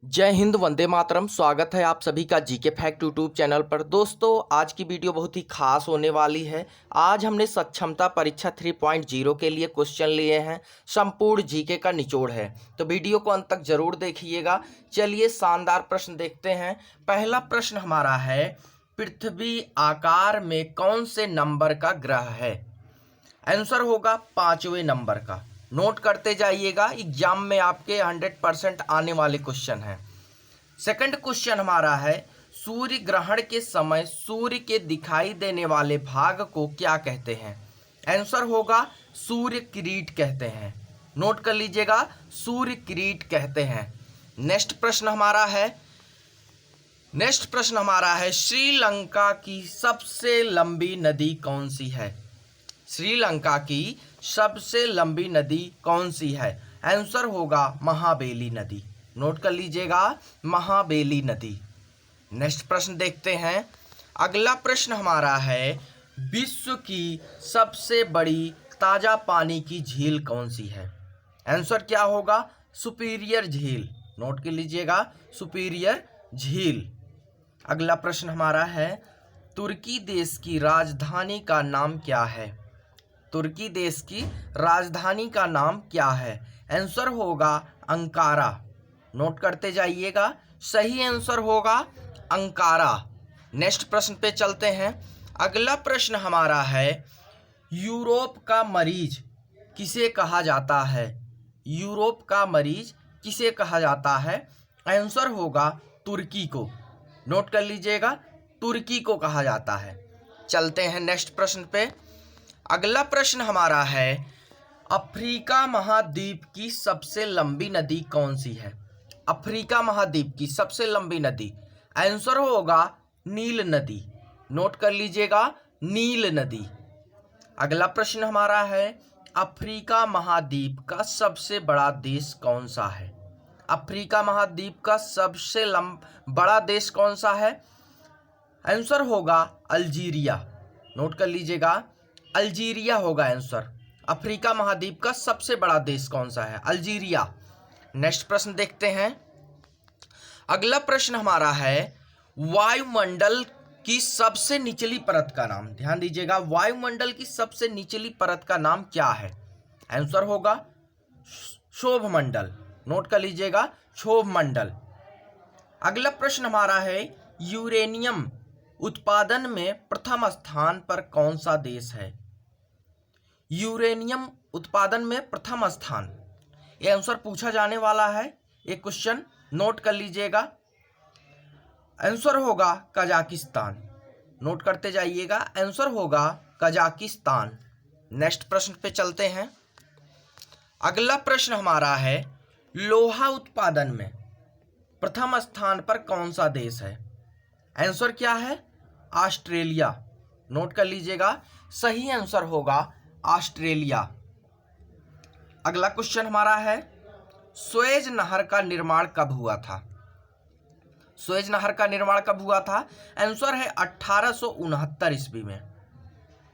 जय हिंद, वंदे मातरम। स्वागत है आप सभी का जीके फैक्ट यूट्यूब चैनल पर। दोस्तों, आज की वीडियो बहुत ही खास होने वाली है। आज हमने सक्षमता परीक्षा 3.0 के लिए क्वेश्चन लिए हैं। संपूर्ण जीके का निचोड़ है, तो वीडियो को अंत तक जरूर देखिएगा। चलिए शानदार प्रश्न देखते हैं। पहला प्रश्न हमारा है, पृथ्वी आकार में कौन से नंबर का ग्रह है? आंसर होगा 5वें नंबर का। नोट करते जाइएगा, एग्जाम में आपके 100% आने वाले क्वेश्चन हैं। सेकंड क्वेश्चन हमारा है, सूर्य ग्रहण के समय सूर्य के दिखाई देने वाले भाग को क्या कहते हैं? आंसर होगा सूर्य किरीट कहते हैं। नोट कर लीजिएगा, सूर्य किरीट कहते हैं। नेक्स्ट प्रश्न हमारा है, श्रीलंका की सबसे लंबी नदी कौन सी है? श्रीलंका की सबसे लंबी नदी कौन सी है? आंसर होगा महाबेली नदी। नोट कर लीजिएगा, महाबेली नदी। नेक्स्ट प्रश्न देखते हैं। अगला प्रश्न हमारा है, विश्व की सबसे बड़ी ताजा पानी की झील कौन सी है? आंसर क्या होगा? सुपीरियर झील। नोट कर लीजिएगा, सुपीरियर झील। अगला प्रश्न हमारा है, तुर्की देश की राजधानी का नाम क्या है? तुर्की देश की राजधानी का नाम क्या है? आंसर होगा अंकारा। नोट करते जाइएगा, सही आंसर होगा अंकारा। नेक्स्ट प्रश्न पे चलते हैं। अगला प्रश्न हमारा है, यूरोप का मरीज किसे कहा जाता है? यूरोप का मरीज किसे कहा जाता है? आंसर होगा तुर्की को। नोट कर लीजिएगा, तुर्की को कहा जाता है। चलते हैं नेक्स्ट प्रश्न पे। अगला प्रश्न हमारा है, अफ्रीका महाद्वीप की सबसे लंबी नदी कौन सी है? अफ्रीका महाद्वीप की सबसे लंबी नदी, आंसर होगा नील नदी। नोट कर लीजिएगा, नील नदी। अगला प्रश्न हमारा है, अफ्रीका महाद्वीप का सबसे बड़ा देश कौन सा है? अफ्रीका महाद्वीप का सबसे बड़ा देश कौन सा है? आंसर होगा अल्जीरिया। नोट कर लीजिएगा, अल्जीरिया होगा आंसर। अफ्रीका महाद्वीप का सबसे बड़ा देश कौन सा है? अल्जीरिया। नेक्स्ट प्रश्न देखते हैं। अगला प्रश्न हमारा है, वायुमंडल की सबसे निचली परत का नाम, ध्यान दीजिएगा, वायुमंडल की सबसे निचली परत का नाम क्या है? आंसर होगा क्षोभमंडल। नोट कर लीजिएगा, क्षोभमंडल। अगला प्रश्न हमारा है, यूरेनियम उत्पादन में प्रथम स्थान पर कौन सा देश है? यूरेनियम उत्पादन में प्रथम स्थान, यह आंसर पूछा जाने वाला है, एक क्वेश्चन। नोट कर लीजिएगा, आंसर होगा कजाकिस्तान। नोट करते जाइएगा, आंसर होगा कजाकिस्तान। नेक्स्ट प्रश्न पे चलते हैं। अगला प्रश्न हमारा है, लोहा उत्पादन में प्रथम स्थान पर कौन सा देश है? आंसर क्या है? ऑस्ट्रेलिया। नोट कर लीजिएगा, सही आंसर होगा ऑस्ट्रेलिया। अगला क्वेश्चन हमारा है, सुएज नहर का निर्माण कब हुआ था? सुएज नहर का निर्माण कब हुआ था? आंसर है 1869 ईस्वी में।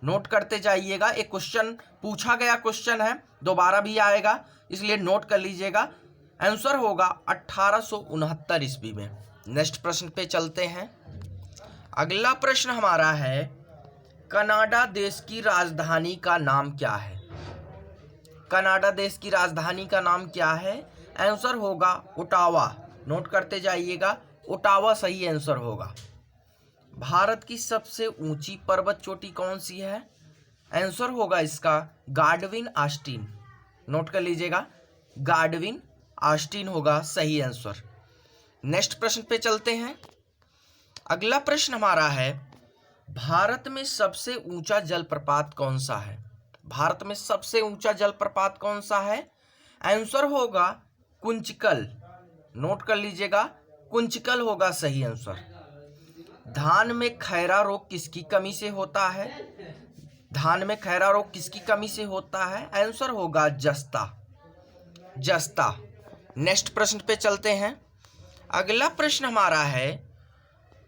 नोट करते जाइएगा, एक क्वेश्चन पूछा गया क्वेश्चन है, दोबारा भी आएगा, इसलिए नोट कर लीजिएगा, आंसर होगा 1869 ईस्वी में। नेक्स्ट प्रश्न पे चलते हैं। अगला प्रश्न हमारा है, कनाडा देश की राजधानी का नाम क्या है? कनाडा देश की राजधानी का नाम क्या है? आंसर होगा ओटावा। नोट करते जाइएगा, ओटावा सही आंसर होगा। भारत की सबसे ऊंची पर्वत चोटी कौन सी है? आंसर होगा इसका गाडविन ऑस्टिन। नोट कर लीजिएगा, गाडविन ऑस्टिन होगा सही आंसर। नेक्स्ट प्रश्न पे चलते हैं। अगला प्रश्न हमारा है, भारत में सबसे ऊंचा जलप्रपात कौन सा है? भारत में सबसे ऊंचा जलप्रपात कौन सा है? आंसर होगा कुंचिकल। नोट कर लीजिएगा, कुंचिकल होगा सही आंसर। धान में खैरा रोग किसकी कमी से होता है? धान में खैरा रोग किसकी कमी से होता है? आंसर होगा जस्ता। जस्ता। नेक्स्ट प्रश्न पे चलते हैं। अगला प्रश्न हमारा है,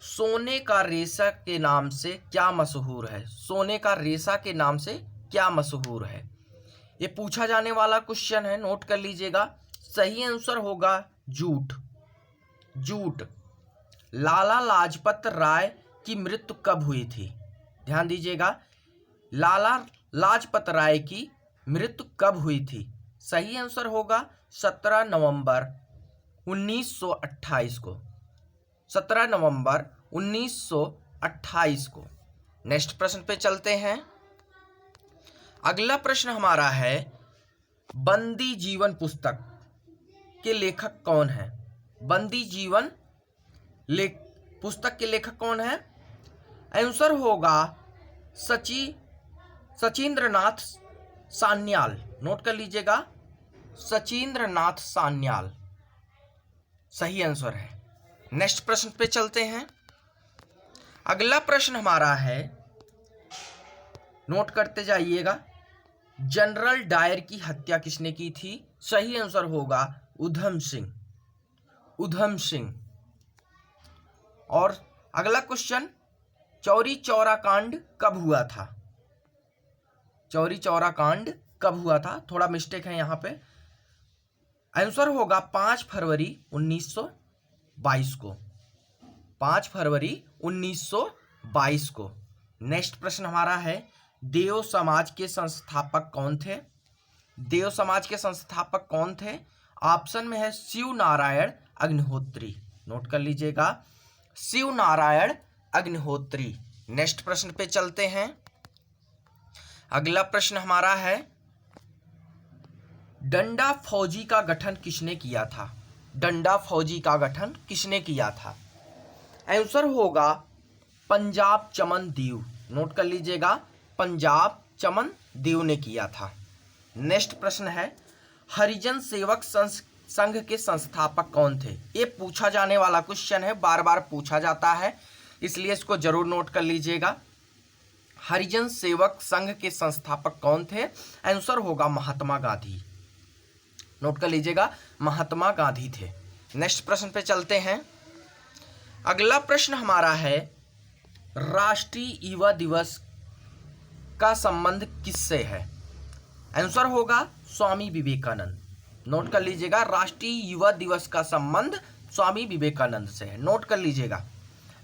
सोने का रेशा के नाम से क्या मशहूर है? सोने का रेशा के नाम से क्या मशहूर है? ये पूछा जाने वाला क्वेश्चन है, नोट कर लीजिएगा, सही आंसर होगा जूट। जूट। लाला लाजपत राय की मृत्यु कब हुई थी? ध्यान दीजिएगा, लाला लाजपत राय की मृत्यु कब हुई थी? सही आंसर होगा 17 नवंबर 1928 को। 17 नवंबर 1928 को। नेक्स्ट प्रश्न पे चलते हैं। अगला प्रश्न हमारा है, बंदी जीवन पुस्तक के लेखक कौन है? बंदी जीवन पुस्तक के लेखक कौन है? आंसर होगा सचिंद्रनाथ सान्याल। नोट कर लीजिएगा, सचिंद्रनाथ सान्याल सही आंसर है। नेक्स्ट प्रश्न पे चलते हैं। अगला प्रश्न हमारा है, नोट करते जाइएगा, जनरल डायर की हत्या किसने की थी? सही आंसर होगा उधम सिंह। उधम सिंह। और अगला क्वेश्चन, चौरी चौरा कांड कब हुआ था? चौरी चौरा कांड कब हुआ था? थोड़ा मिस्टेक है यहाँ पे। आंसर होगा 5 फरवरी 1922 को। 5 फरवरी 1922 को। नेक्स्ट प्रश्न हमारा है, देव समाज के संस्थापक कौन थे? देव समाज के संस्थापक कौन थे? ऑप्शन में है शिव नारायण अग्निहोत्री। नोट कर लीजिएगा, शिव नारायण अग्निहोत्री। नेक्स्ट प्रश्न पे चलते हैं। अगला प्रश्न हमारा है, डंडा फौजी का गठन किसने किया था? डंडा फौजी का गठन किसने किया था? आंसर होगा पंजाब चमन दीव। नोट कर लीजिएगा, पंजाब चमन दीव ने किया था। नेक्स्ट प्रश्न है, हरिजन सेवक संघ के संस्थापक कौन थे? ये पूछा जाने वाला क्वेश्चन है, बार बार पूछा जाता है, इसलिए इसको जरूर नोट कर लीजिएगा। हरिजन सेवक संघ के संस्थापक कौन थे? आंसर होगा महात्मा गांधी। नोट कर लीजिएगा, महात्मा गांधी थे। नेक्स्ट प्रश्न पे चलते हैं। अगला प्रश्न हमारा है, राष्ट्रीय युवा दिवस का संबंध किससे है? आंसर होगा स्वामी विवेकानंद। नोट कर लीजिएगा, राष्ट्रीय युवा दिवस का संबंध स्वामी विवेकानंद से है। नोट कर लीजिएगा।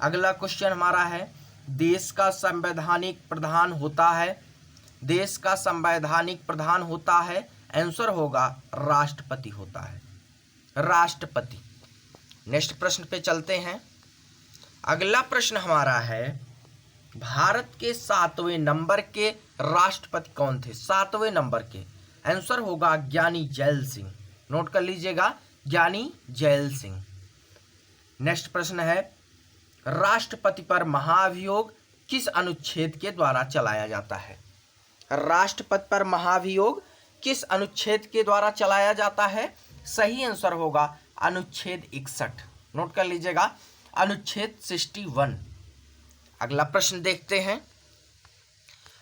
अगला क्वेश्चन हमारा है, देश का संवैधानिक प्रधान होता है? देश का संवैधानिक प्रधान होता है, आंसर होगा राष्ट्रपति होता है। राष्ट्रपति। नेक्स्ट प्रश्न पे चलते हैं। अगला प्रश्न हमारा है, भारत के 7वें नंबर के राष्ट्रपति कौन थे? 7वें नंबर के। आंसर होगा ज्ञानी जैल सिंह। नोट कर लीजिएगा, ज्ञानी जैल सिंह। नेक्स्ट प्रश्न है, राष्ट्रपति पर महाभियोग किस अनुच्छेद के द्वारा चलाया जाता है? राष्ट्रपति पर महाभियोग किस अनुच्छेद के द्वारा चलाया जाता है? सही आंसर होगा अनुच्छेद 61। नोट कर लीजिएगा, अनुच्छेद 61। अगला प्रश्न देखते हैं।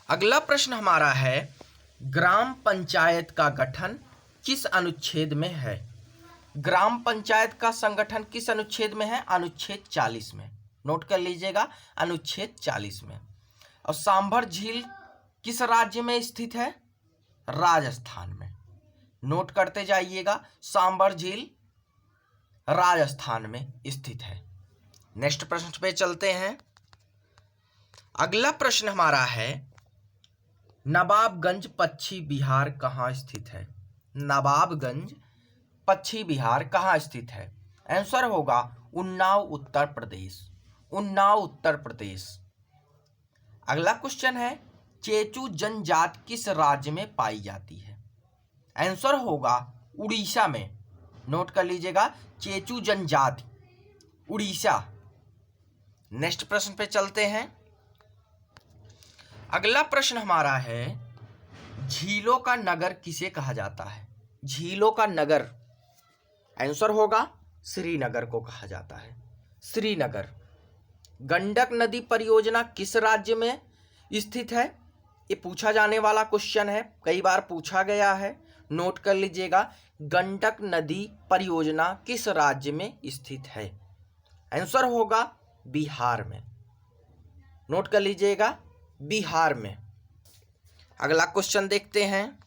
अगला प्रश्न हमारा है, ग्राम पंचायत का गठन किस अनुच्छेद में है? ग्राम पंचायत का संगठन किस अनुच्छेद में है? अनुच्छेद 40 में। नोट कर लीजिएगा, अनुच्छेद 40 में। और सांभर झील किस राज्य में स्थित है? राजस्थान में। नोट करते जाइएगा, सांभर झील राजस्थान में स्थित है। नेक्स्ट प्रश्न पे चलते हैं। अगला प्रश्न हमारा है, नवाबगंज पश्चिम बिहार कहाँ स्थित है? नवाबगंज पश्चिम बिहार कहाँ स्थित है? आंसर होगा उन्नाव उत्तर प्रदेश। उन्नाव उत्तर प्रदेश। अगला क्वेश्चन है, चेचू जनजाति किस राज्य में पाई जाती है? आंसर होगा उड़ीसा में। नोट कर लीजिएगा, चेचू जनजाति उड़ीसा। नेक्स्ट प्रश्न पे चलते हैं। अगला प्रश्न हमारा है, झीलों का नगर किसे कहा जाता है? झीलों का नगर। आंसर होगा श्रीनगर को कहा जाता है। श्रीनगर। गंडक नदी परियोजना किस राज्य में स्थित है? ये पूछा जाने वाला क्वेश्चन है, कई बार पूछा गया है। नोट कर लीजिएगा, गंडक नदी परियोजना किस राज्य में स्थित है? आंसर होगा बिहार में। नोट कर लीजिएगा, बिहार में। अगला क्वेश्चन देखते हैं।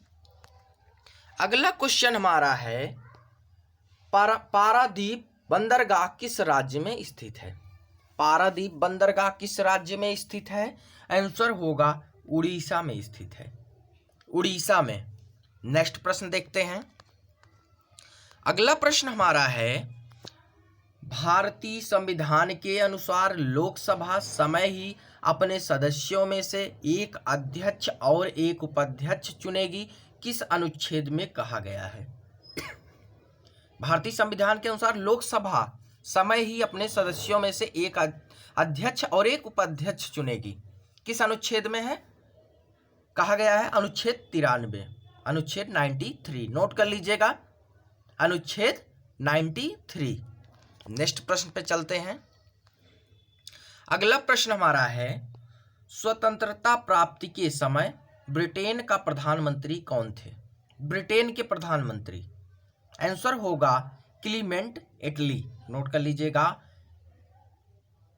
अगला क्वेश्चन हमारा है, पारादीप बंदरगाह किस राज्य में स्थित है? पारादीप बंदरगाह किस राज्य में स्थित है? आंसर होगा उड़ीसा में स्थित है, उड़ीसा में। नेक्स्ट प्रश्न देखते हैं। अगला प्रश्न हमारा है, भारतीय संविधान के अनुसार लोकसभा समय ही अपने सदस्यों में से एक अध्यक्ष और एक उपाध्यक्ष चुनेगी, किस अनुच्छेद में कहा गया है? भारतीय संविधान के अनुसार लोकसभा समय ही अपने सदस्यों में से एक अध्यक्ष और एक उपाध्यक्ष चुनेगी, किस अनुच्छेद में है कहा गया है? अनुच्छेद 93, अनुच्छेद 93। नोट कर लीजिएगा, अनुच्छेद 93। नेक्स्ट प्रश्न पे चलते हैं। अगला प्रश्न हमारा है, स्वतंत्रता प्राप्ति के समय ब्रिटेन का प्रधानमंत्री कौन थे? ब्रिटेन के प्रधानमंत्री, आंसर होगा क्लीमेंट एटली। नोट कर लीजिएगा,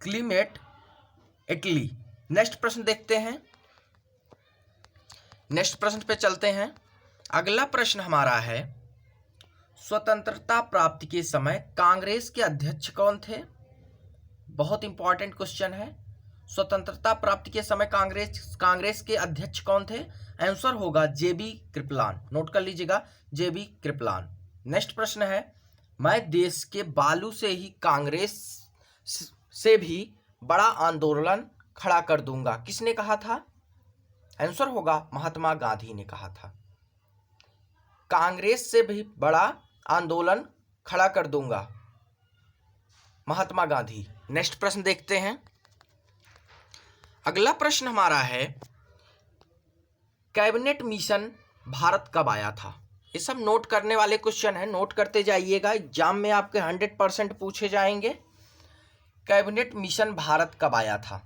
क्लीमेंट एटली। नेक्स्ट प्रश्न देखते हैं, नेक्स्ट प्रश्न पे चलते हैं। अगला प्रश्न हमारा है, स्वतंत्रता प्राप्ति के समय कांग्रेस के अध्यक्ष कौन थे? बहुत इंपॉर्टेंट क्वेश्चन है। स्वतंत्रता प्राप्ति के समय कांग्रेस के अध्यक्ष कौन थे? आंसर होगा जेबी कृपलान। नोट कर लीजिएगा, जेबी कृपलान। नेक्स्ट प्रश्न है, मैं देश के बालू से ही कांग्रेस से भी बड़ा आंदोलन खड़ा कर दूंगा, किसने कहा था? आंसर होगा महात्मा गांधी ने कहा था। कांग्रेस से भी बड़ा आंदोलन खड़ा कर दूंगा, महात्मा गांधी। नेक्स्ट प्रश्न देखते हैं। अगला प्रश्न हमारा है, कैबिनेट मिशन भारत कब आया था? ये सब नोट करने वाले क्वेश्चन है, नोट करते जाइएगा, एग्जाम में आपके 100% पूछे जाएंगे। कैबिनेट मिशन भारत कब आया था?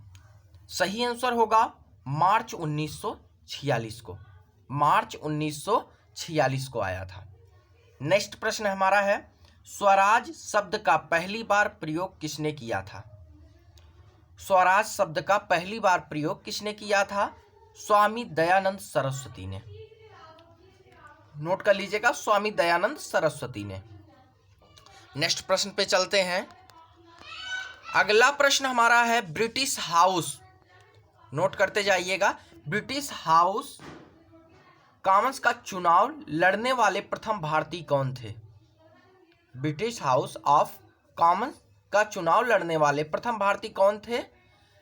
सही आंसर होगा मार्च 1946 को, मार्च 1946 को आया था। नेक्स्ट प्रश्न हमारा है, स्वराज शब्द का पहली बार प्रयोग किसने किया था? स्वराज शब्द का पहली बार प्रयोग किसने किया था? स्वामी दयानंद सरस्वती ने। नोट कर लीजिएगा, स्वामी दयानंद सरस्वती ने। नेक्स्ट प्रश्न पे चलते हैं। अगला प्रश्न हमारा है, ब्रिटिश हाउस, नोट करते जाइएगा, ब्रिटिश हाउस कॉमन्स का चुनाव लड़ने वाले प्रथम भारतीय कौन थे? ब्रिटिश हाउस ऑफ कॉमन्स का चुनाव लड़ने वाले प्रथम भारतीय कौन थे?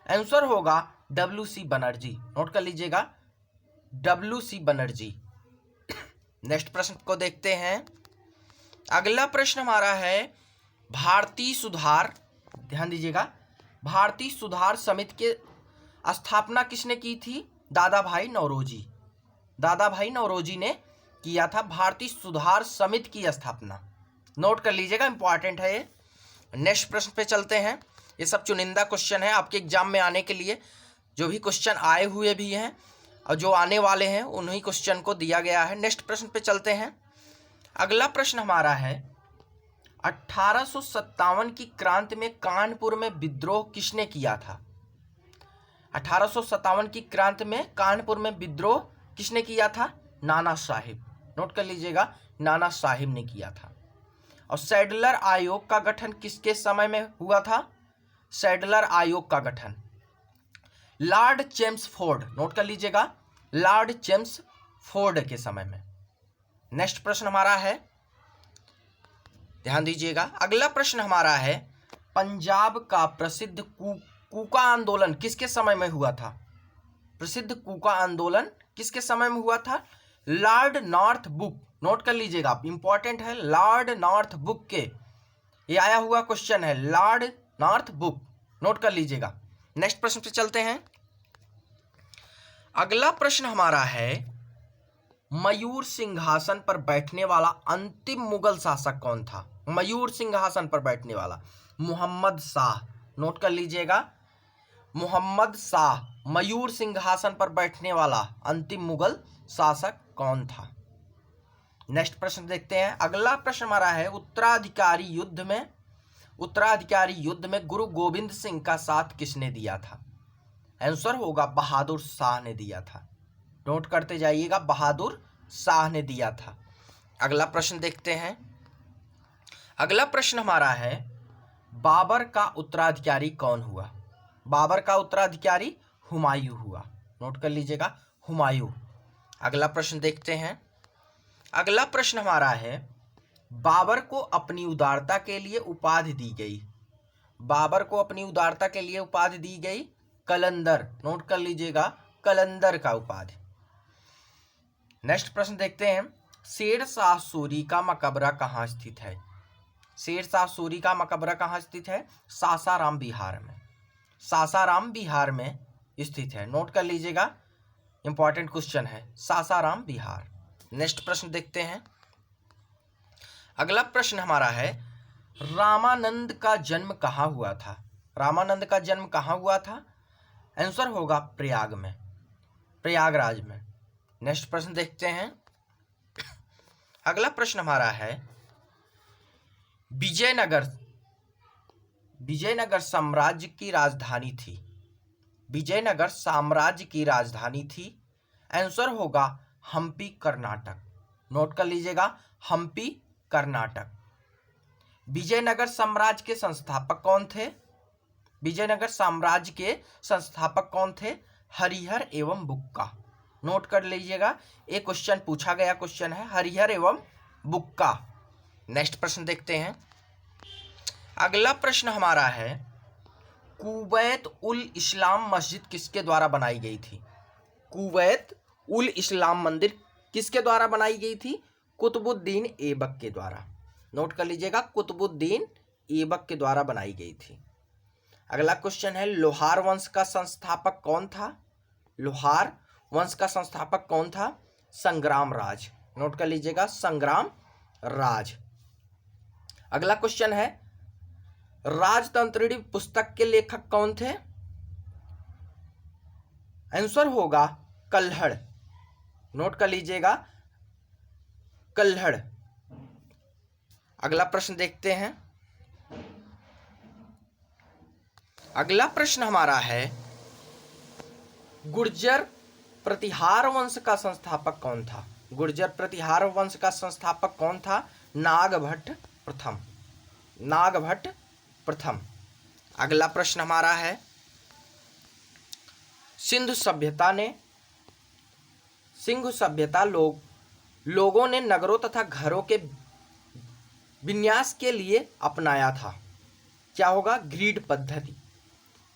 आंसर होगा WC बनर्जी। नोट कर लीजिएगा, WC बनर्जी। नेक्स्ट प्रश्न को देखते हैं। अगला प्रश्न हमारा है, भारतीय सुधार, ध्यान दीजिएगा, भारतीय सुधार समिति के स्थापना किसने की थी? दादा भाई नौरोजी। दादा भाई नौरोजी ने किया था भारतीय सुधार समिति की स्थापना। नोट कर लीजिएगा, इंपॉर्टेंट है ये। नेक्स्ट प्रश्न पे चलते हैं। ये सब चुनिंदा क्वेश्चन है आपके एग्जाम में आने के लिए, जो भी क्वेश्चन आए हुए भी हैं और जो आने वाले हैं उन्हीं क्वेश्चन को दिया गया है। नेक्स्ट प्रश्न पे चलते हैं। अगला प्रश्न हमारा है, 1857 की क्रांति में कानपुर में विद्रोह किसने किया था? 1857 की क्रांति में कानपुर में विद्रोह किसने किया था? नाना साहिब। नोट कर लीजिएगा, नाना साहिब ने किया था। और सैडलर आयोग का गठन किसके समय में हुआ था? सैडलर आयोग का गठन लॉर्ड चेम्सफोर्ड, नोट कर लीजिएगा, लॉर्ड चेम्सफोर्ड के समय में। नेक्स्ट प्रश्न हमारा है, ध्यान दीजिएगा, अगला प्रश्न हमारा है, पंजाब का प्रसिद्ध कूका आंदोलन किसके समय में हुआ था? प्रसिद्ध कूका आंदोलन किसके समय में हुआ था? Lord north book. नोट कर लीजिएगा, इंपॉर्टेंट है, लॉर्ड नॉर्थ बुक के, ये आया हुआ क्वेश्चन है, लॉर्ड नॉर्थ बुक। नोट कर लीजिएगा। नेक्स्ट प्रश्न पे चलते हैं। अगला प्रश्न हमारा है, मयूर सिंहासन पर बैठने वाला अंतिम मुगल शासक कौन था? मयूर सिंहासन पर बैठने वाला मोहम्मद शाह। नोट कर लीजिएगा, मोहम्मद शाह मयूर सिंहासन पर बैठने वाला अंतिम मुगल शासक कौन था? नेक्स्ट प्रश्न देखते हैं। अगला प्रश्न हमारा है, उत्तराधिकारी युद्ध में गुरु गोविंद सिंह का साथ किसने दिया था? आंसर होगा बहादुर शाह ने दिया था। नोट करते जाइएगा, बहादुर शाह ने दिया था। अगला प्रश्न देखते हैं। अगला प्रश्न हमारा है, बाबर का उत्तराधिकारी कौन हुआ? बाबर का उत्तराधिकारी हुमायूं हुआ। नोट कर लीजिएगा, हुमायूं। अगला प्रश्न देखते हैं। अगला प्रश्न हमारा है, बाबर को अपनी उदारता के लिए उपाधि दी गई। बाबर को अपनी उदारता के लिए उपाधि दी गई कलंदर। नोट कर लीजिएगा, कलंदर का उपाधि। नेक्स्ट प्रश्न देखते हैं, शेर शाह सूरी का मकबरा कहाँ स्थित है? शेर शाह सूरी का मकबरा कहाँ स्थित है? सासाराम बिहार में। सासाराम बिहार में स्थित है। नोट कर लीजिएगा, इंपॉर्टेंट क्वेश्चन है, सासाराम बिहार। नेक्स्ट प्रश्न देखते हैं। अगला प्रश्न हमारा है, रामानंद का जन्म कहाँ हुआ था? रामानंद का जन्म कहाँ हुआ था? आंसर होगा प्रयाग में, प्रयागराज में। नेक्स्ट प्रश्न देखते हैं। अगला प्रश्न हमारा है, विजयनगर साम्राज्य की राजधानी थी। विजयनगर साम्राज्य की राजधानी थी। आंसर होगा हम्पी, कर्नाटक। नोट कर लीजिएगा, हम्पी, कर्नाटक। विजयनगर साम्राज्य के संस्थापक कौन थे? विजयनगर साम्राज्य के संस्थापक कौन थे? हरिहर एवं बुक्का। नोट कर लीजिएगा, एक क्वेश्चन पूछा गया क्वेश्चन है, हरिहर एवं बुक्का। नेक्स्ट प्रश्न देखते हैं। अगला प्रश्न हमारा है, कुवैत उल इस्लाम मस्जिद किसके द्वारा बनाई गई थी? कुवैत उल इस्लाम मंदिर किसके द्वारा बनाई गई थी? कुतुबुद्दीन ऐबक के द्वारा। नोट कर लीजिएगा, कुतुबुद्दीन ऐबक के द्वारा बनाई गई थी। अगला क्वेश्चन है, लोहार वंश का संस्थापक कौन था? लोहार वंश का संस्थापक कौन था? संग्राम राज। नोट कर लीजिएगा, संग्राम राज। अगला क्वेश्चन है, राजतंत्रिणी पुस्तक के लेखक कौन थे? आंसर होगा कल्हड़। नोट कर लीजिएगा, कल्हड़। अगला प्रश्न देखते हैं। अगला प्रश्न हमारा है, गुर्जर प्रतिहार वंश का संस्थापक कौन था? गुर्जर प्रतिहार वंश का संस्थापक कौन था? नागभट्ट प्रथम। नागभट्ट प्रथम। अगला प्रश्न हमारा है, सिंधु सभ्यता लोगों ने नगरों तथा घरों के विन्यास के लिए अपनाया था। क्या होगा? ग्रिड पद्धति।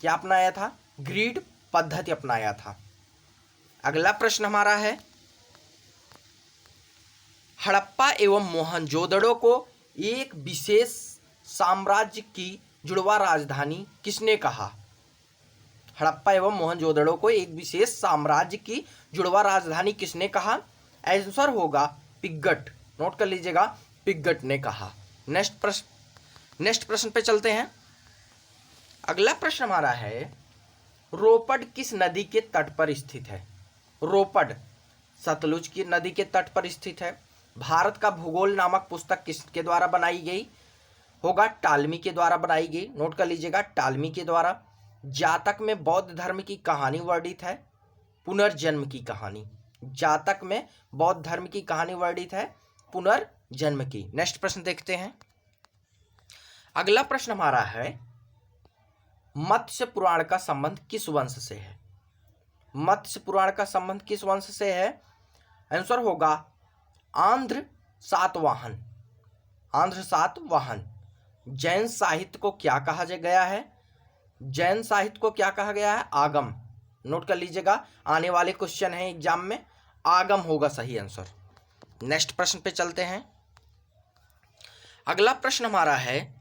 क्या अपनाया था? ग्रिड पद्धति अपनाया था। अगला प्रश्न हमारा है, हड़प्पा एवं मोहनजोदड़ो को एक विशेष साम्राज्य की जुड़वा राजधानी किसने कहा? हड़प्पा एवं मोहनजोदड़ो को एक विशेष साम्राज्य की जुड़वा राजधानी किसने कहा? आंसर होगा पिग्गट। नोट कर लीजिएगा, पिग्गट ने कहा। नेक्स्ट प्रश्न पे चलते हैं। अगला प्रश्न हमारा है, रोपड़ किस नदी के तट पर स्थित है? रोपड़ सतलुज की नदी के तट पर स्थित है। भारत का भूगोल नामक पुस्तक किसके द्वारा बनाई गई? होगा टालमी के द्वारा बनाई गई। नोट कर लीजिएगा, टालमी के द्वारा। जातक में बौद्ध धर्म की कहानी वर्णित है, पुनर्जन्म की कहानी। जातक में बौद्ध धर्म की कहानी वर्णित है, पुनर्जन्म की। नेक्स्ट प्रश्न देखते हैं। अगला प्रश्न हमारा है, मत्स्य पुराण का संबंध किस वंश से है? मत्स्य पुराण का संबंध किस वंश से है? आंसर होगा आंध्र सातवाहन। आंध्र सातवाहन। जैन साहित्य को क्या कहा गया है? जैन साहित्य को क्या कहा गया है? आगम। नोट कर लीजिएगा, आने वाले क्वेश्चन है एग्जाम में, आगम होगा सही आंसर। नेक्स्ट प्रश्न पे चलते हैं। अगला प्रश्न हमारा है,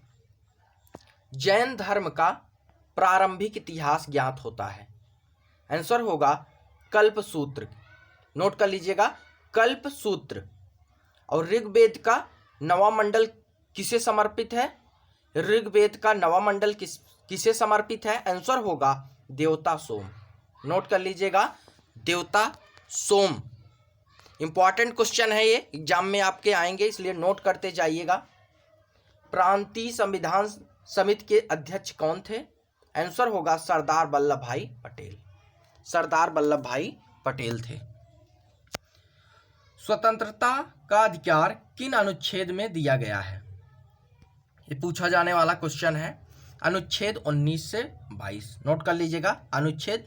जैन धर्म का प्रारंभिक इतिहास ज्ञात होता है। आंसर होगा कल्पसूत्र। नोट कर लीजिएगा, कल्पसूत्र। और ऋग्वेद का नवा मंडल किसे समर्पित है? ऋग्वेद का नवा मंडल किसे समर्पित है? आंसर होगा देवता सोम। नोट कर लीजिएगा, देवता सोम। इंपॉर्टेंट क्वेश्चन है ये, एग्जाम में आपके आएंगे, इसलिए नोट करते जाइएगा। प्रांतीय संविधान समिति के अध्यक्ष कौन थे? आंसर होगा सरदार वल्लभ भाई पटेल। सरदार वल्लभ भाई पटेल थे। स्वतंत्रता का अधिकार किन अनुच्छेद में दिया गया है? ये पूछा जाने वाला क्वेश्चन है। अनुच्छेद 19 से 22। नोट कर लीजिएगा, अनुच्छेद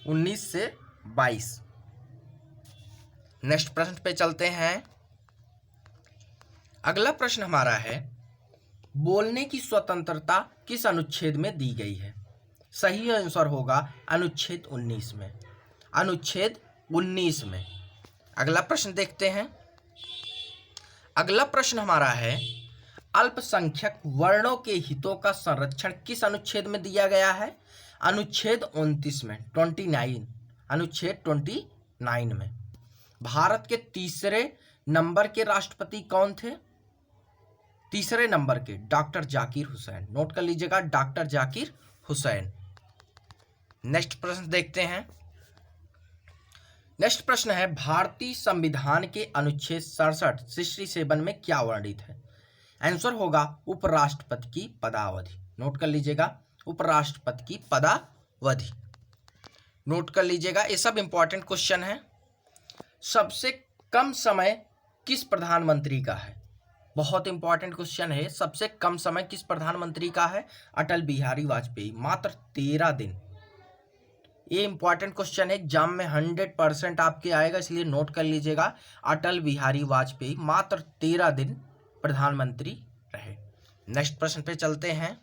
19 से 22। नेक्स्ट प्रश्न पे चलते हैं। अगला प्रश्न हमारा है, बोलने की स्वतंत्रता किस अनुच्छेद में दी गई है? सही आंसर होगा अनुच्छेद 19 में, अनुच्छेद 19 में। अगला प्रश्न देखते हैं। अगला प्रश्न हमारा है, अल्पसंख्यक वर्णों के हितों का संरक्षण किस अनुच्छेद में दिया गया है? अनुच्छेद 29 में, 29, अनुच्छेद 29 में। भारत के तीसरे नंबर के राष्ट्रपति कौन थे? तीसरे नंबर के डॉक्टर जाकिर हुसैन। नोट कर लीजिएगा, डॉक्टर जाकिर हुसैन। नेक्स्ट प्रश्न देखते हैं। नेक्स्ट प्रश्न है, भारतीय संविधान के अनुच्छेद 67 67 में क्या वर्णित है? आंसर होगा उपराष्ट्रपति की पदावधि। नोट कर लीजिएगा, उपराष्ट्रपति की पदावधि। नोट कर लीजिएगा, ये सब इंपॉर्टेंट क्वेश्चन है। सबसे कम समय किस प्रधानमंत्री का है? बहुत इंपॉर्टेंट क्वेश्चन है। सबसे कम समय किस प्रधानमंत्री का है? अटल बिहारी वाजपेयी, मात्र 13 दिन। ये इंपॉर्टेंट क्वेश्चन है, एग्जाम में 100% आपके आएगा, इसलिए नोट कर लीजिएगा। अटल बिहारी वाजपेयी मात्र 13 दिन प्रधानमंत्री रहे। नेक्स्ट प्रश्न पे चलते हैं।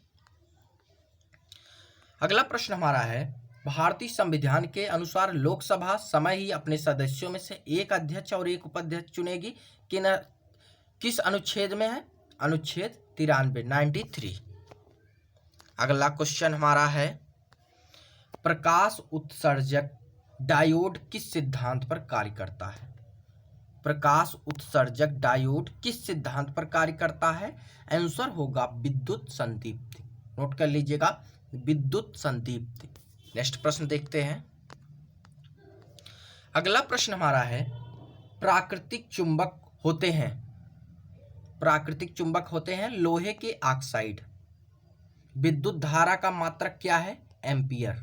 अगला प्रश्न हमारा है, भारतीय संविधान के अनुसार लोकसभा समय ही अपने सदस्यों में से एक अध्यक्ष और एक उपाध्यक्ष चुनेगी। किस अनुच्छेद में है? अनुच्छेद 93, 93। अगला क्वेश्चन हमारा है, प्रकाश उत्सर्जक डायोड किस सिद्धांत पर कार्य करता है? प्रकाश उत्सर्जक डायोड किस सिद्धांत पर कार्य करता है? आंसर होगा विद्युत संदीप्ति। नोट कर लीजिएगा, विद्युत संदीप्ति। नेक्स्ट प्रश्न देखते हैं। अगला प्रश्न हमारा है, प्राकृतिक चुंबक होते हैं, प्राकृतिक चुंबक होते हैं लोहे के ऑक्साइड। विद्युत धारा का मात्रक क्या है? एम्पियर।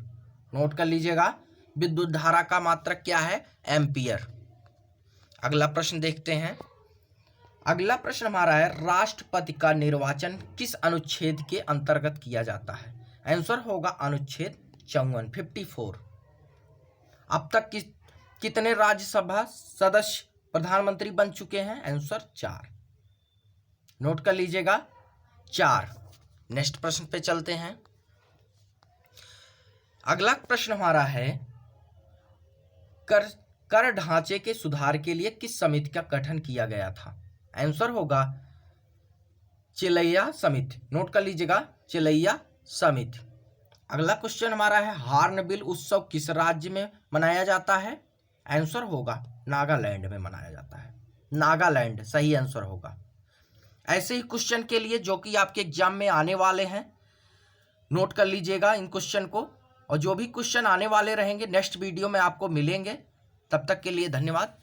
नोट कर लीजिएगा, विद्युत धारा का मात्रक क्या है? एम्पियर। अगला प्रश्न देखते हैं। अगला प्रश्न हमारा है, राष्ट्रपति का निर्वाचन किस अनुच्छेद के अंतर्गत किया जाता है? आंसर होगा अनुच्छेद 54, 54। अब तक कितने राज्यसभा सदस्य प्रधानमंत्री बन चुके हैं? आंसर 4। नोट कर लीजिएगा, 4। नेक्स्ट प्रश्न पे चलते हैं। अगला प्रश्न हमारा है, कर ढांचे के सुधार के लिए किस समिति का गठन किया गया था? आंसर होगा चिलैया समिति। नोट कर लीजिएगा, चिलैया समिति। अगला क्वेश्चन हमारा है, हार्नबिल उत्सव किस राज्य में मनाया जाता है? आंसर होगा नागालैंड में मनाया जाता है। नागालैंड सही आंसर होगा। ऐसे ही क्वेश्चन के लिए जो कि आपके एग्जाम में आने वाले हैं, नोट कर लीजिएगा इन क्वेश्चन को, और जो भी क्वेश्चन आने वाले रहेंगे नेक्स्ट वीडियो में आपको मिलेंगे। तब तक के लिए धन्यवाद।